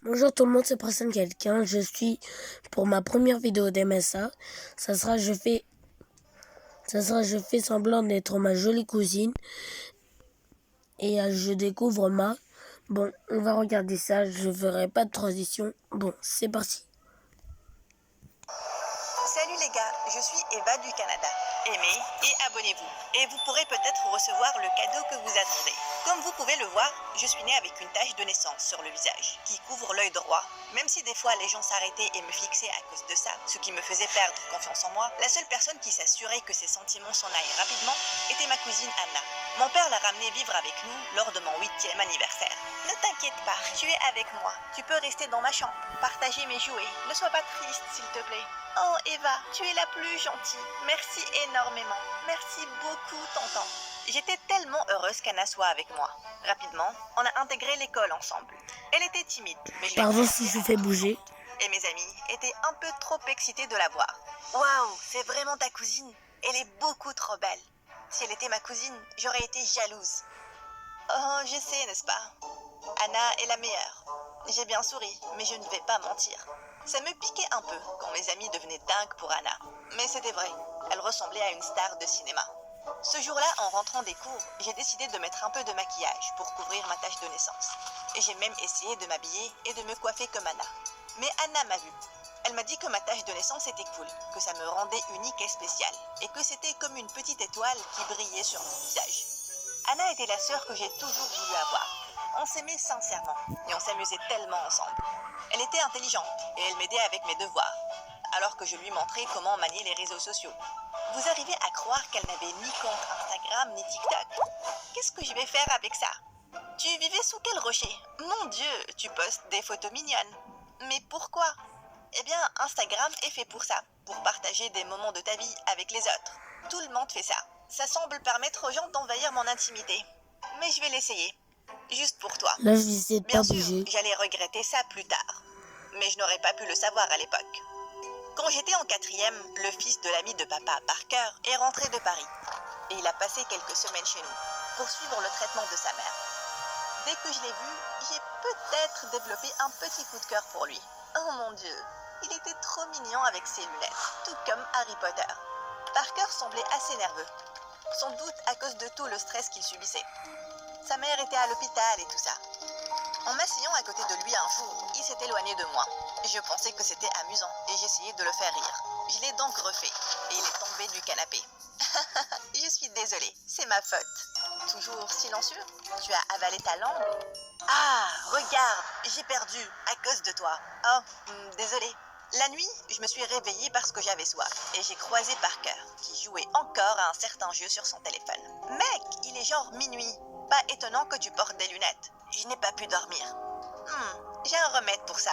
Bonjour tout le monde, c'est Preston Quelqu'un. Je suis pour ma première vidéo d'MSA. Ça sera je fais semblant d'être ma jolie cousine et je découvre ma. Bon, on va regarder ça. Je ferai pas de transition. Bon, c'est parti. Salut les gars, je suis Eva du Canada. Aimez et abonnez-vous. Et vous pourrez peut-être recevoir le cadeau que vous attendez. Comme vous pouvez le voir, je suis née avec une tache de naissance sur le visage, qui couvre l'œil droit. Même si des fois les gens s'arrêtaient et me fixaient à cause de ça, ce qui me faisait perdre confiance en moi, la seule personne qui s'assurait que ses sentiments s'en aillent rapidement était ma cousine Anna. Mon père l'a ramenée vivre avec nous lors de mon 8e anniversaire. Ne t'inquiète pas, tu es avec moi. Tu peux rester dans ma chambre, partager mes jouets. Ne sois pas triste, s'il te plaît. Oh Eva, tu es la plus gentille. Merci énormément. Merci beaucoup, tonton. J'étais tellement heureuse qu'Anna soit avec moi. Rapidement, on a intégré l'école ensemble. Elle était timide, mais je l'ai Pardon poussée si je à fais la bouger. et mes amis étaient un peu trop excités de la voir. Waouh, c'est vraiment ta cousine. Elle est beaucoup trop belle. Si elle était ma cousine, j'aurais été jalouse. Oh, je sais, n'est-ce pas? Anna est la meilleure. J'ai bien souri, mais je ne vais pas mentir. Ça me piquait un peu quand mes amis devenaient dingues pour Anna. Mais c'était vrai, elle ressemblait à une star de cinéma. Ce jour-là, en rentrant des cours, j'ai décidé de mettre un peu de maquillage pour couvrir ma tache de naissance. Et j'ai même essayé de m'habiller et de me coiffer comme Anna. Mais Anna m'a vue. Elle m'a dit que ma tache de naissance était cool, que ça me rendait unique et spéciale, et que c'était comme une petite étoile qui brillait sur mon visage. Anna était la sœur que j'ai toujours voulu avoir. On s'aimait sincèrement et on s'amusait tellement ensemble. Elle était intelligente et elle m'aidait avec mes devoirs, alors que je lui montrais comment manier les réseaux sociaux. Vous arrivez à croire qu'elle n'avait ni compte Instagram ni TikTok? Qu'est-ce que je vais faire avec ça? Tu vivais sous quel rocher? Mon Dieu, tu postes des photos mignonnes. Mais pourquoi? Eh bien, Instagram est fait pour ça, pour partager des moments de ta vie avec les autres. Tout le monde fait ça. Ça semble permettre aux gens d'envahir mon intimité. Mais je vais l'essayer. Juste pour toi. Là, je vais essayer de pas Bien sûr, bouger. j'allais regretter ça plus tard. Mais je n'aurais pas pu le savoir à l'époque. Quand j'étais en 4e, le fils de l'ami de papa, Parker, est rentré de Paris. Et il a passé quelques semaines chez nous, pour suivre le traitement de sa mère. Dès que je l'ai vu, j'ai peut-être développé un petit coup de cœur pour lui. Oh mon Dieu, il était trop mignon avec ses lunettes, tout comme Harry Potter. Parker semblait assez nerveux, sans doute à cause de tout le stress qu'il subissait. Sa mère était à l'hôpital et tout ça. En m'asseyant à côté de lui un jour, il s'est éloigné de moi. Je pensais que c'était amusant et j'essayais de le faire rire. Je l'ai donc refait et il est tombé du canapé. Je suis désolée, c'est ma faute. Toujours silencieux? Tu as avalé ta langue? Ah, regarde, j'ai perdu à cause de toi. Oh, désolée. La nuit, je me suis réveillée parce que j'avais soif et j'ai croisé Parker qui jouait encore à un certain jeu sur son téléphone. Mec, il est genre minuit. Pas étonnant que tu portes des lunettes. Je n'ai pas pu dormir. J'ai un remède pour ça.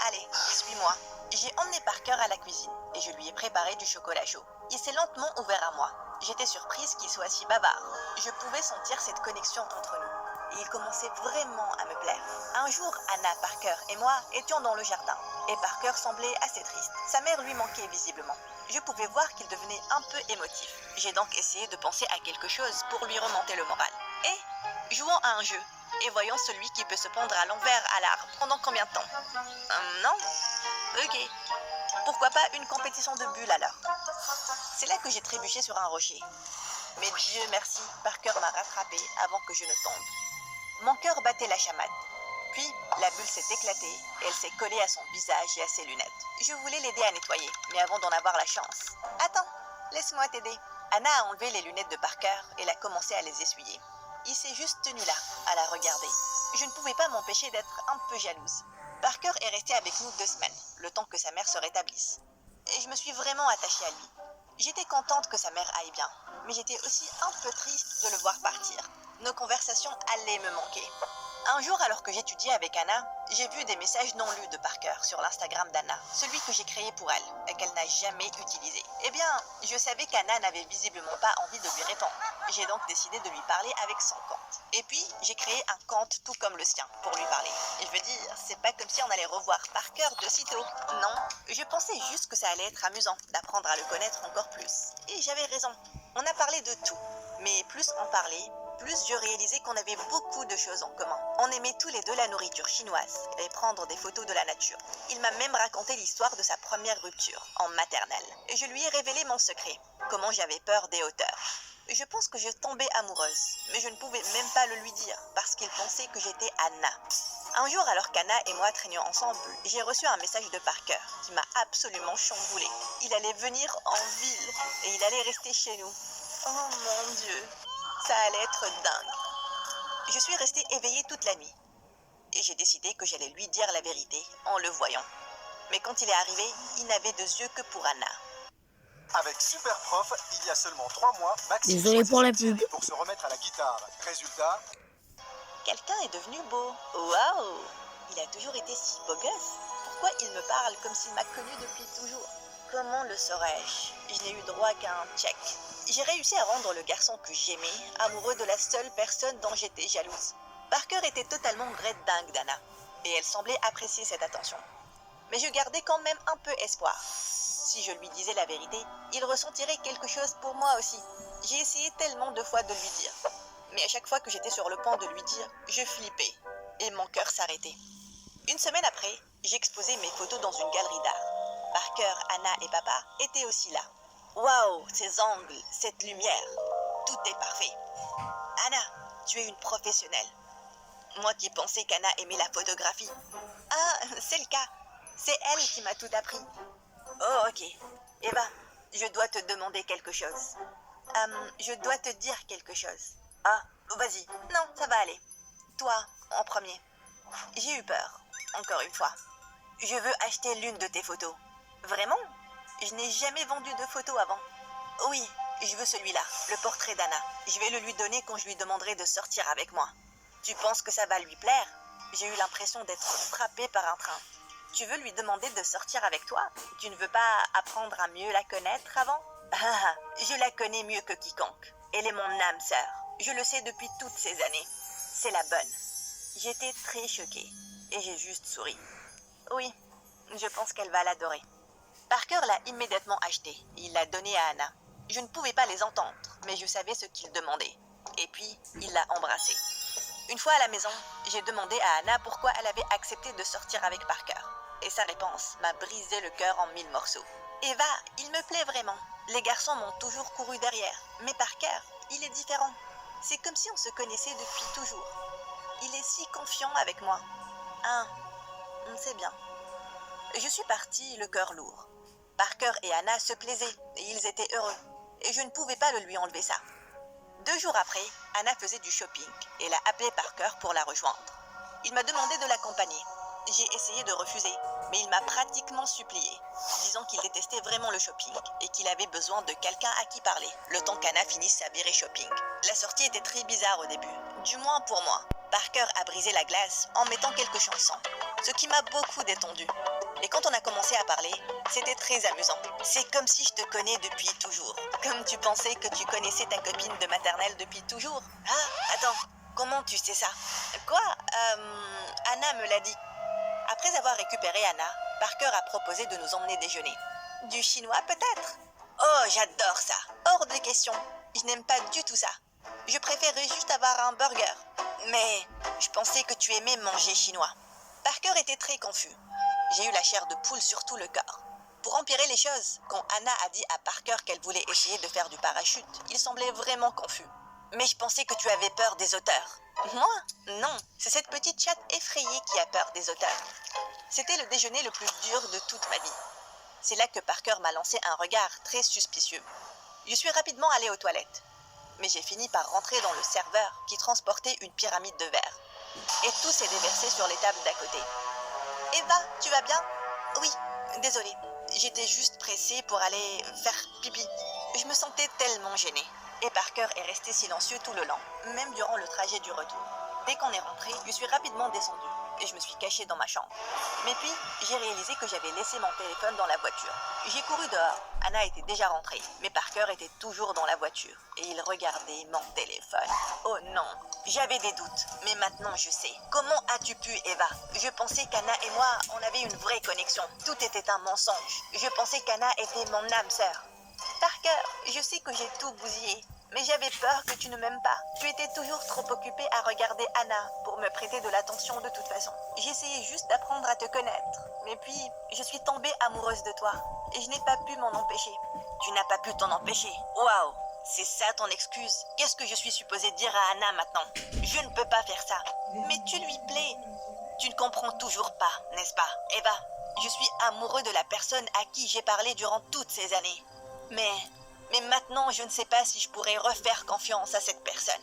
Allez, suis-moi. J'ai emmené Parker à la cuisine et je lui ai préparé du chocolat chaud. Il s'est lentement ouvert à moi. J'étais surprise qu'il soit si bavard. Je pouvais sentir cette connexion entre nous. Et il commençait vraiment à me plaire. Un jour, Anna, Parker et moi étions dans le jardin. Et Parker semblait assez triste. Sa mère lui manquait visiblement. Je pouvais voir qu'il devenait un peu émotif. J'ai donc essayé de penser à quelque chose pour lui remonter le moral. Et jouons à un jeu. Et voyons celui qui peut se pendre à l'envers à l'arbre. Pendant combien de temps? Non? Ok. Pourquoi pas une compétition de bulles alors? C'est là que j'ai trébuché sur un rocher. Mais Dieu merci, Parker m'a rattrapé avant que je ne tombe. Mon cœur battait la chamade. Puis, la bulle s'est éclatée et elle s'est collée à son visage et à ses lunettes. Je voulais l'aider à nettoyer, mais avant d'en avoir la chance. Attends, laisse-moi t'aider. Anna a enlevé les lunettes de Parker et elle a commencé à les essuyer. Il s'est juste tenu là, à la regarder. Je ne pouvais pas m'empêcher d'être un peu jalouse. Parker est resté avec nous 2 semaines, le temps que sa mère se rétablisse. Et je me suis vraiment attachée à lui. J'étais contente que sa mère aille bien, mais j'étais aussi un peu triste de le voir partir. Nos conversations allaient me manquer. Un jour, alors que j'étudiais avec Anna, j'ai vu des messages non lus de Parker sur l'Instagram d'Anna, celui que j'ai créé pour elle et qu'elle n'a jamais utilisé. Eh bien, je savais qu'Anna n'avait visiblement pas envie de lui répondre. J'ai donc décidé de lui parler avec son compte. Et puis, j'ai créé un compte tout comme le sien pour lui parler. Je veux dire, c'est pas comme si on allait revoir Parker de sitôt. Non, je pensais juste que ça allait être amusant d'apprendre à le connaître encore plus. Et j'avais raison. On a parlé de tout, mais plus on parlait, plus, je réalisais qu'on avait beaucoup de choses en commun. On aimait tous les deux la nourriture chinoise et prendre des photos de la nature. Il m'a même raconté l'histoire de sa première rupture, en maternelle. Et je lui ai révélé mon secret, comment j'avais peur des hauteurs. Je pense que je tombais amoureuse, mais je ne pouvais même pas le lui dire, parce qu'il pensait que j'étais Anna. Un jour, alors qu'Anna et moi traînions ensemble, j'ai reçu un message de Parker qui m'a absolument chamboulée. Il allait venir en ville et il allait rester chez nous. Oh mon Dieu, ça allait être dingue. Je suis restée éveillée toute la nuit et j'ai décidé que j'allais lui dire la vérité en le voyant. Mais quand il est arrivé, il n'avait de yeux que pour Anna. Avec Superprof, il y a seulement 3 mois, Maxime Désolé pour la choisit pub. Thierry pour se remettre à la guitare. Résultat, Quelqu'un est devenu beau. Waouh! Il a toujours été si beau gosse. Pourquoi il me parle comme s'il m'a connu depuis toujours? Comment le saurais-je? Je n'ai eu droit qu'à un check. J'ai réussi à rendre le garçon que j'aimais amoureux de la seule personne dont j'étais jalouse. Parker était totalement grette dingue d'Anna, et elle semblait apprécier cette attention. Mais je gardais quand même un peu espoir. Si je lui disais la vérité, il ressentirait quelque chose pour moi aussi. J'ai essayé tellement de fois de lui dire. Mais à chaque fois que j'étais sur le point de lui dire, je flippais et mon cœur s'arrêtait. Une semaine après, j'exposais mes photos dans une galerie d'art. Parker, Anna et papa étaient aussi là. Waouh, ces angles, cette lumière, tout est parfait. Anna, tu es une professionnelle. Moi qui pensais qu'Anna aimait la photographie. Ah, c'est le cas. C'est elle qui m'a tout appris. Oh, ok. Eva, je dois te demander quelque chose. Je dois te dire quelque chose. Ah, vas-y. Non, ça va aller. Toi, en premier. J'ai eu peur, encore une fois. Je veux acheter l'une de tes photos. Vraiment? Je n'ai jamais vendu de photos avant. Oui, je veux celui-là, le portrait d'Anna. Je vais le lui donner quand je lui demanderai de sortir avec moi. Tu penses que ça va lui plaire? J'ai eu l'impression d'être frappée par un train. Tu veux lui demander de sortir avec toi? Tu ne veux pas apprendre à mieux la connaître avant? Ah, je la connais mieux que quiconque. Elle est mon âme sœur. Je le sais depuis toutes ces années. C'est la bonne. J'étais très choquée et j'ai juste souri. Oui, je pense qu'elle va l'adorer. Parker l'a immédiatement acheté et il l'a donné à Anna. Je ne pouvais pas les entendre, mais je savais ce qu'il demandait. Et puis, il l'a embrassée. Une fois à la maison, j'ai demandé à Anna pourquoi elle avait accepté de sortir avec Parker. Et sa réponse m'a brisé le cœur en 1000 morceaux. Eva, il me plaît vraiment. Les garçons m'ont toujours couru derrière. Mais Parker, il est différent. C'est comme si on se connaissait depuis toujours. Il est si confiant avec moi. Ah, c'est bien. Je suis partie le cœur lourd. Parker et Anna se plaisaient et ils étaient heureux. Et je ne pouvais pas le lui enlever ça. 2 jours après, Anna faisait du shopping et elle a appelé Parker pour la rejoindre. Il m'a demandé de l'accompagner. J'ai essayé de refuser, mais il m'a pratiquement supplié, disant qu'il détestait vraiment le shopping et qu'il avait besoin de quelqu'un à qui parler, le temps qu'Anna finisse sa virée shopping. La sortie était très bizarre au début, du moins pour moi. Parker a brisé la glace en mettant quelques chansons, ce qui m'a beaucoup détendue. Et quand on a commencé à parler, c'était très amusant. C'est comme si je te connais depuis toujours. Comme tu pensais que tu connaissais ta copine de maternelle depuis toujours. Ah, attends, comment tu sais ça? Quoi? Anna me l'a dit. Après avoir récupéré Anna, Parker a proposé de nous emmener déjeuner. Du chinois peut-être? Oh, j'adore ça. Hors de question. Je n'aime pas du tout ça. Je préférerais juste avoir un burger. Mais je pensais que tu aimais manger chinois. Parker était très confus. J'ai eu la chair de poule sur tout le corps. Pour empirer les choses, quand Anna a dit à Parker qu'elle voulait essayer de faire du parachute, il semblait vraiment confus. Mais je pensais que tu avais peur des hauteurs. Moi? Non, c'est cette petite chatte effrayée qui a peur des hauteurs. C'était le déjeuner le plus dur de toute ma vie. C'est là que Parker m'a lancé un regard très suspicieux. Je suis rapidement allée aux toilettes. Mais j'ai fini par rentrer dans le serveur qui transportait une pyramide de verre. Et tout s'est déversé sur les tables d'à côté. Eva, tu vas bien? Oui, désolée. J'étais juste pressée pour aller faire pipi. Je me sentais tellement gênée. Et Parker est resté silencieux tout le long, même durant le trajet du retour. Dès qu'on est rentré, je suis rapidement descendue et je me suis cachée dans ma chambre. Mais puis, j'ai réalisé que j'avais laissé mon téléphone dans la voiture. J'ai couru dehors. Anna était déjà rentrée, mais Parker était toujours dans la voiture et il regardait mon téléphone. Oh non, j'avais des doutes, mais maintenant je sais. Comment as-tu pu, Eva? Je pensais qu'Anna et moi, on avait une vraie connexion. Tout était un mensonge. Je pensais qu'Anna était mon âme sœur. Parker, je sais que j'ai tout bousillé. Mais j'avais peur que tu ne m'aimes pas. Tu étais toujours trop occupée à regarder Anna pour me prêter de l'attention de toute façon. J'essayais juste d'apprendre à te connaître. Mais puis, je suis tombée amoureuse de toi. Et je n'ai pas pu m'en empêcher. Tu n'as pas pu t'en empêcher. Waouh! C'est ça ton excuse? Qu'est-ce que je suis supposée dire à Anna maintenant? Je ne peux pas faire ça. Mais tu lui plais. Tu ne comprends toujours pas, n'est-ce pas, Eva? Je suis amoureux de la personne à qui j'ai parlé durant toutes ces années. Mais maintenant, je ne sais pas si je pourrais refaire confiance à cette personne.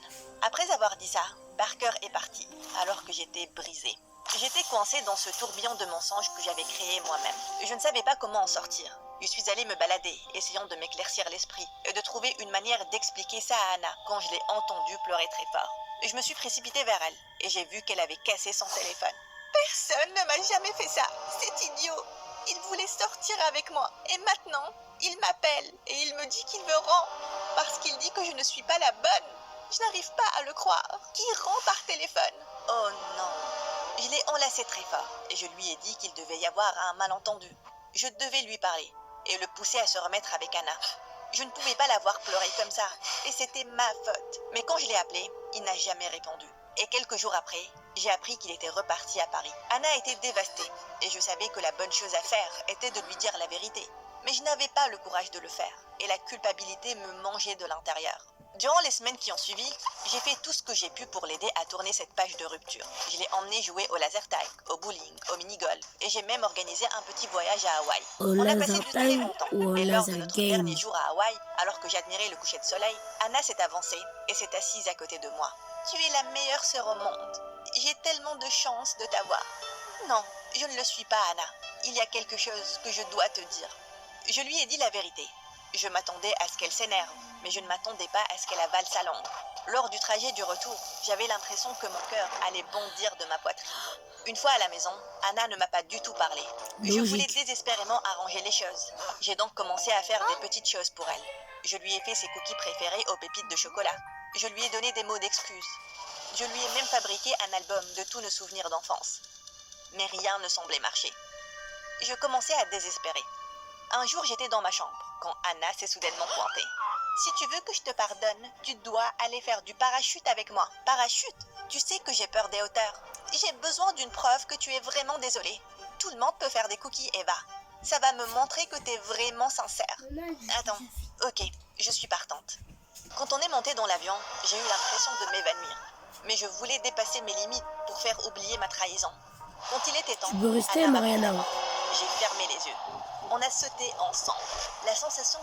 Après avoir dit ça, Parker est parti, alors que j'étais brisée. J'étais coincée dans ce tourbillon de mensonges que j'avais créé moi-même. Je ne savais pas comment en sortir. Je suis allée me balader, essayant de m'éclaircir l'esprit et de trouver une manière d'expliquer ça à Anna quand je l'ai entendue pleurer très fort. Je me suis précipitée vers elle et j'ai vu qu'elle avait cassé son téléphone. Personne ne m'a jamais fait ça. C'est idiot. Il voulait sortir avec moi et maintenant, il m'appelle et il me dit qu'il me rend parce qu'il dit que je ne suis pas la bonne. Je n'arrive pas à le croire. Qui rend par téléphone? Oh non. Je l'ai enlacé très fort et je lui ai dit qu'il devait y avoir un malentendu. Je devais lui parler et le pousser à se remettre avec Anna. Je ne pouvais pas la voir pleurer comme ça et c'était ma faute. Mais quand je l'ai appelé, il n'a jamais répondu. Et quelques jours après, j'ai appris qu'il était reparti à Paris. Anna était dévastée et je savais que la bonne chose à faire était de lui dire la vérité. Mais je n'avais pas le courage de le faire et la culpabilité me mangeait de l'intérieur. Durant les semaines qui ont suivi, j'ai fait tout ce que j'ai pu pour l'aider à tourner cette page de rupture. Je l'ai emmené jouer au laser tag, au bowling, au mini-golf et j'ai même organisé un petit voyage à Hawaï. On a passé du très bon temps et lors de notre dernier jour à Hawaï, alors que j'admirais le coucher de soleil, Anna s'est avancée et s'est assise à côté de moi. Tu es la meilleure sœur au monde. J'ai tellement de chance de t'avoir. Non, je ne le suis pas, Anna. Il y a quelque chose que je dois te dire. Je lui ai dit la vérité. Je m'attendais à ce qu'elle s'énerve, mais je ne m'attendais pas à ce qu'elle avale sa langue. Lors du trajet du retour, j'avais l'impression que mon cœur allait bondir de ma poitrine. Une fois à la maison, Anna ne m'a pas du tout parlé. Je voulais désespérément arranger les choses. J'ai donc commencé à faire des petites choses pour elle. Je lui ai fait ses cookies préférés aux pépites de chocolat. Je lui ai donné des mots d'excuses. Je lui ai même fabriqué un album de tous nos souvenirs d'enfance. Mais rien ne semblait marcher. Je commençais à désespérer. Un jour, j'étais dans ma chambre, quand Anna s'est soudainement pointée. Si tu veux que je te pardonne, tu dois aller faire du parachute avec moi. Parachute? Tu sais que j'ai peur des hauteurs. J'ai besoin d'une preuve que tu es vraiment désolée. Tout le monde peut faire des cookies, Eva. Ça va me montrer que tu es vraiment sincère. Attends, ok, je suis partante. Quand on est monté dans l'avion, j'ai eu l'impression de m'évanouir. Mais je voulais dépasser mes limites pour faire oublier ma trahison. Quand il était temps, tu peux rester, Mariana. J'ai fermé les yeux. On a sauté ensemble. La sensation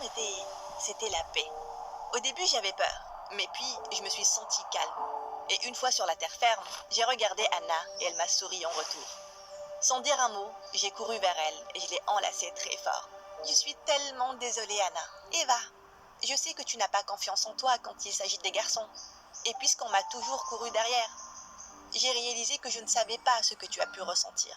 c'était la paix. Au début, j'avais peur, mais puis je me suis sentie calme. Et une fois sur la terre ferme, j'ai regardé Anna et elle m'a souri en retour. Sans dire un mot, j'ai couru vers elle et je l'ai enlacée très fort. Je suis tellement désolée, Anna. Eva, je sais que tu n'as pas confiance en toi quand il s'agit des garçons. Et puisqu'on m'a toujours couru derrière, j'ai réalisé que je ne savais pas ce que tu as pu ressentir.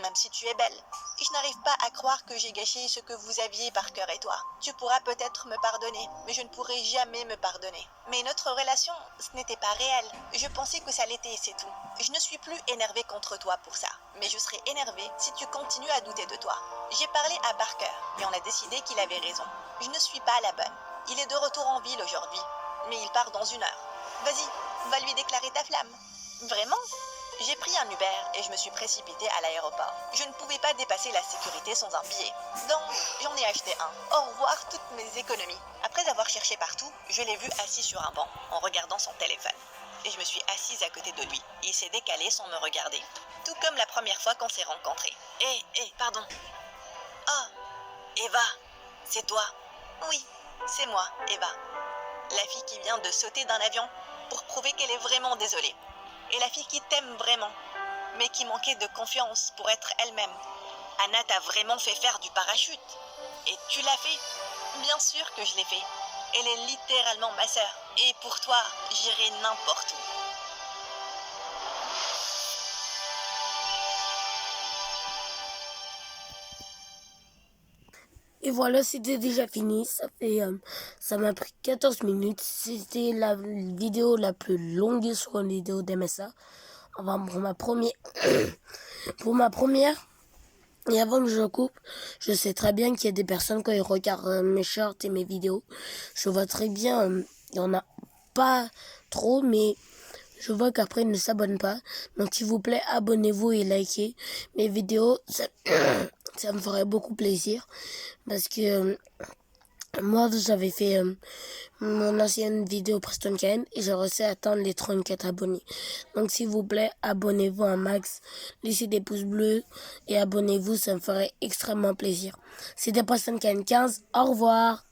Même si tu es belle, je n'arrive pas à croire que j'ai gâché ce que vous aviez Parker et toi. Tu pourras peut-être me pardonner, mais je ne pourrai jamais me pardonner. Mais notre relation, ce n'était pas réel. Je pensais que ça l'était, c'est tout. Je ne suis plus énervée contre toi pour ça, mais je serai énervée si tu continues à douter de toi. J'ai parlé à Parker, et on a décidé qu'il avait raison. Je ne suis pas la bonne. Il est de retour en ville aujourd'hui, mais il part dans 1 heure. Vas-y, va lui déclarer ta flamme. Vraiment ? J'ai pris un Uber et je me suis précipitée à l'aéroport. Je ne pouvais pas dépasser la sécurité sans un billet. Donc, j'en ai acheté un. Au revoir toutes mes économies. Après avoir cherché partout, je l'ai vu assis sur un banc, en regardant son téléphone. Et je me suis assise à côté de lui. Il s'est décalé sans me regarder. Tout comme la première fois qu'on s'est rencontrés. Pardon. Oh, Eva, c'est toi? Oui, c'est moi, Eva. La fille qui vient de sauter d'un avion pour prouver qu'elle est vraiment désolée. Et la fille qui t'aime vraiment, mais qui manquait de confiance pour être elle-même. Anna t'a vraiment fait faire du parachute. Et tu l'as fait. Bien sûr que je l'ai fait. Elle est littéralement ma sœur. Et pour toi, j'irai n'importe où. Et voilà, c'était déjà fini. Ça m'a pris 14 minutes. C'était la vidéo la plus longue sur une vidéo d'MSA. Enfin, pour ma première. Et avant que je coupe, je sais très bien qu'il y a des personnes quand ils regardent mes shorts et mes vidéos, je vois très bien Il n'y en a pas trop, mais je vois qu'après ils ne s'abonnent pas. Donc s'il vous plaît, abonnez-vous et likez mes vidéos. Ça me ferait beaucoup plaisir. Parce que moi, j'avais fait mon ancienne vidéo Preston Kane et j'ai réussi à atteindre les 34 abonnés. Donc s'il vous plaît, abonnez-vous à max, laissez des pouces bleus et abonnez-vous, ça me ferait extrêmement plaisir. C'était Preston Kane 15, au revoir.